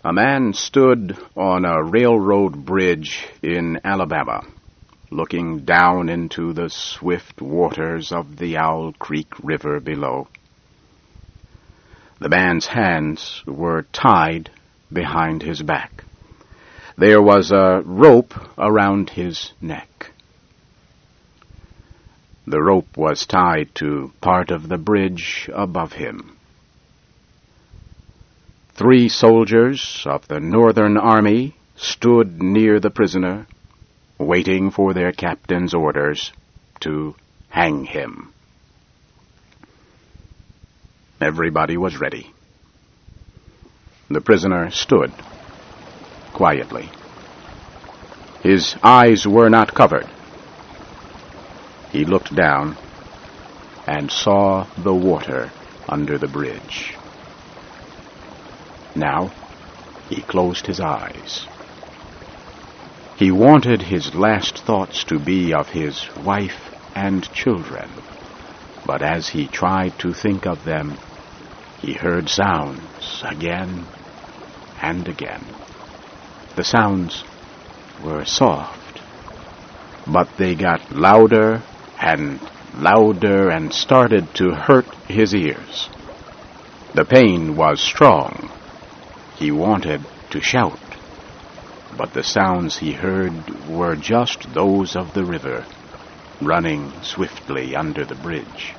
A man stood on a railroad bridge in Alabama, looking down into the swift waters of the Owl Creek River below. The man's hands were tied behind his back. There was a rope around his neck. The rope was tied to part of the bridge above him. 3 soldiers of the Northern Army stood near the prisoner, waiting for their captain's orders to hang him. Everybody was ready. The prisoner stood quietly. His eyes were not covered. He looked down and saw the water under the bridge. Now he closed his eyes. He wanted his last thoughts to be of his wife and children, but as he tried to think of them, he heard sounds again and again. The sounds were soft, but they got louder and louder and started to hurt his ears. The pain was strong. He wanted to shout, but the sounds he heard were just those of the river running swiftly under the bridge.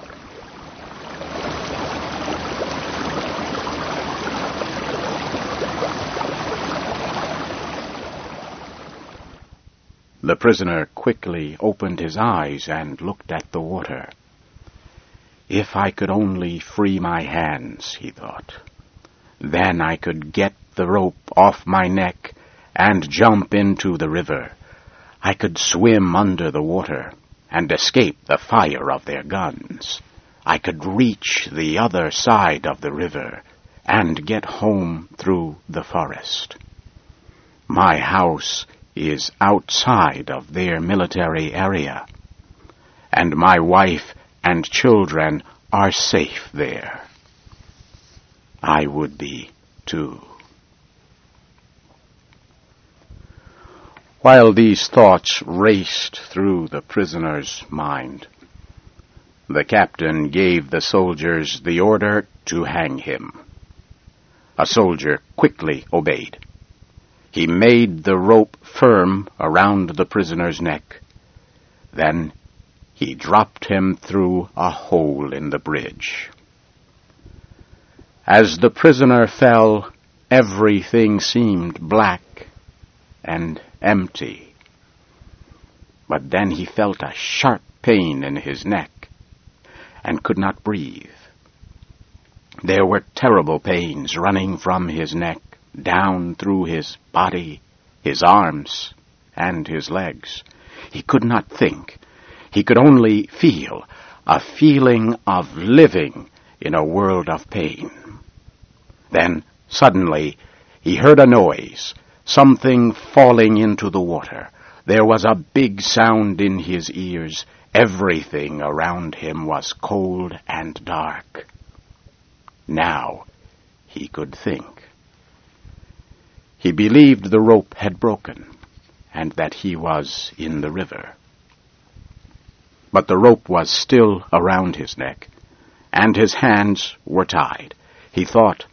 The prisoner quickly opened his eyes and looked at the water. If I could only free my hands, he thought. Then I could get the rope off my neck and jump into the river. I could swim under the water and escape the fire of their guns. I could reach the other side of the river and get home through the forest. My house is outside of their military area, and my wife and children are safe there. I would be, too. While these thoughts raced through the prisoner's mind, the captain gave the soldiers the order to hang him. A soldier quickly obeyed. He made the rope firm around the prisoner's neck. Then he dropped him through a hole in the bridge. As the prisoner fell, everything seemed black and empty. But then he felt a sharp pain in his neck and could not breathe. There were terrible pains running from his neck down through his body, his arms, and his legs. He could not think. He could only feel a feeling of living in a world of pain. Then, suddenly, he heard a noise, something falling into the water. There was a big sound in his ears. Everything around him was cold and dark. Now he could think. He believed the rope had broken, and that he was in the river. But the rope was still around his neck, and his hands were tied. He thought,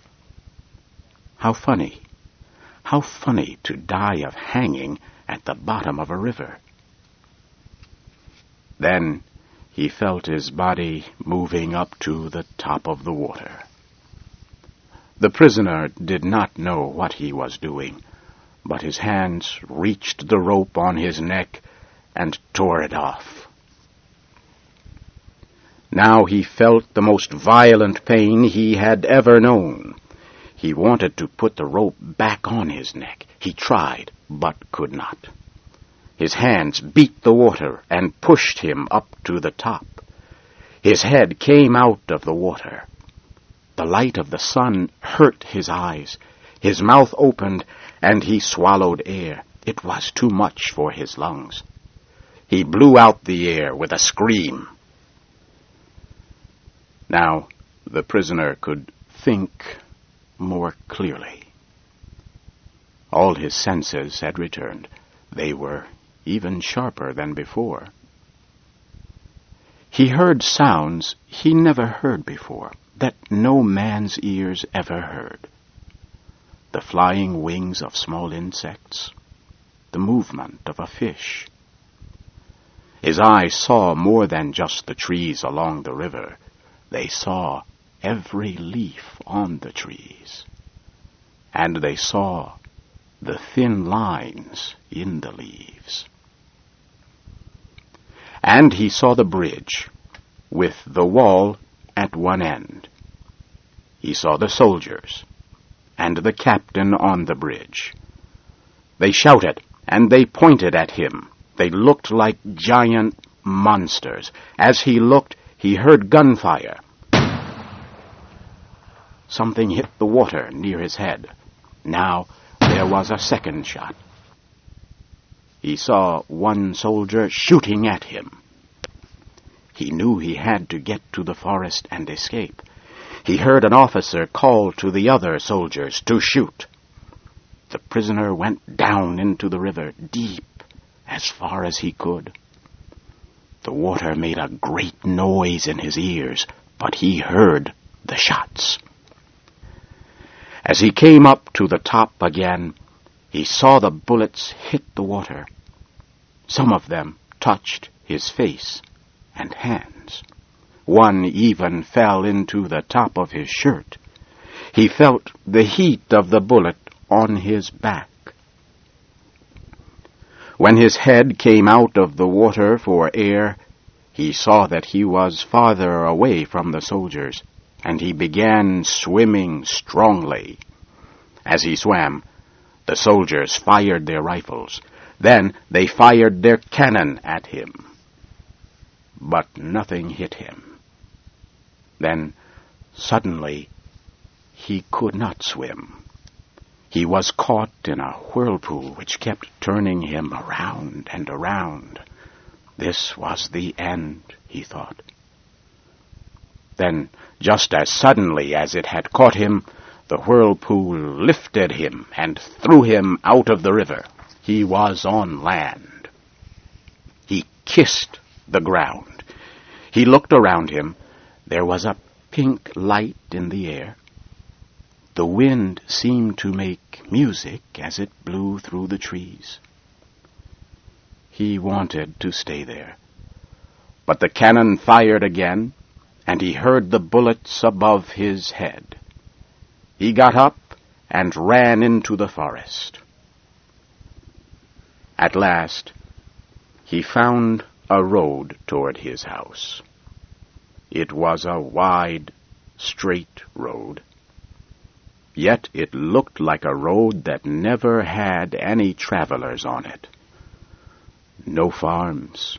how funny to die of hanging at the bottom of a river. Then he felt his body moving up to the top of the water. The prisoner did not know what he was doing, but his hands reached the rope on his neck and tore it off. Now he felt the most violent pain he had ever known. He wanted to put the rope back on his neck. He tried, but could not. His hands beat the water and pushed him up to the top. His head came out of the water. The light of the sun hurt his eyes. His mouth opened, and he swallowed air. It was too much for his lungs. He blew out the air with a scream. Now the prisoner could think more clearly. All his senses had returned. They were even sharper than before. He heard sounds he never heard before, that no man's ears ever heard. The flying wings of small insects, the movement of a fish. His eyes saw more than just the trees along the river. They saw every leaf on the trees, and they saw the thin lines in the leaves. And he saw the bridge, with the wall at one end. He saw the soldiers, and the captain on the bridge. They shouted, and they pointed at him. They looked like giant monsters. As he looked, he heard gunfire. Something hit the water near his head. Now there was a second shot. He saw one soldier shooting at him. He knew he had to get to the forest and escape. He heard an officer call to the other soldiers to shoot. The prisoner went down into the river, deep, as far as he could. The water made a great noise in his ears, but he heard the shots. As he came up to the top again, he saw the bullets hit the water. Some of them touched his face and hands. One even fell into the top of his shirt. He felt the heat of the bullet on his back. When his head came out of the water for air, he saw that he was farther away from the soldiers, and he began swimming strongly. As he swam, the soldiers fired their rifles. Then they fired their cannon at him. But nothing hit him. Then, suddenly, he could not swim. He was caught in a whirlpool which kept turning him around and around. This was the end, he thought. Then, just as suddenly as it had caught him, the whirlpool lifted him and threw him out of the river. He was on land. He kissed the ground. He looked around him. There was a pink light in the air. The wind seemed to make music as it blew through the trees. He wanted to stay there. But the cannon fired again, and he heard the bullets above his head. He got up and ran into the forest. At last, he found a road toward his house. It was a wide, straight road. Yet it looked like a road that never had any travelers on it. No farms,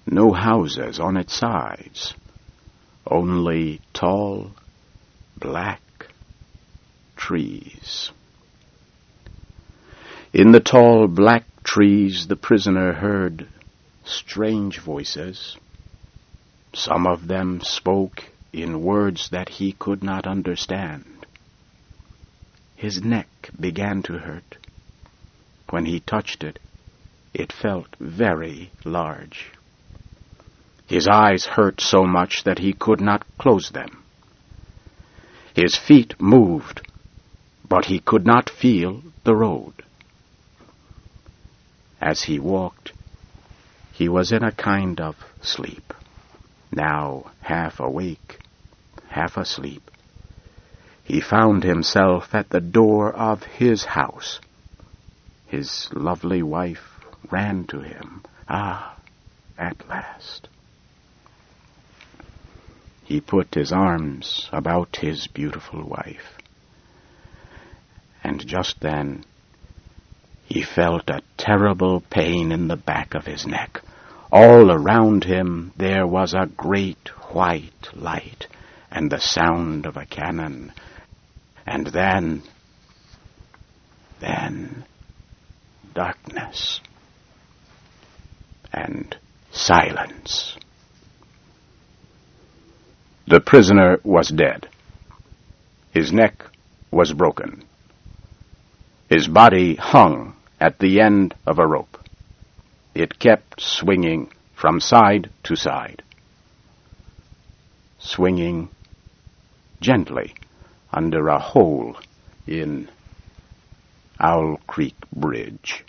no houses on its sides, only tall, black trees. In the tall, black trees the prisoner heard strange voices. Some of them spoke in words that he could not understand. His neck began to hurt. When he touched it, it felt very large. His eyes hurt so much that he could not close them. His feet moved, but he could not feel the road. As he walked, he was in a kind of sleep, now half awake, half asleep. He found himself at the door of his house. His lovely wife ran to him. Ah, at last. He put his arms about his beautiful wife. And just then, he felt a terrible pain in the back of his neck. All around him there was a great white light and the sound of a cannon. And then, darkness and silence. The prisoner was dead. His neck was broken. His body hung at the end of a rope. It kept swinging from side to side, swinging gently under a hole in Owl Creek Bridge.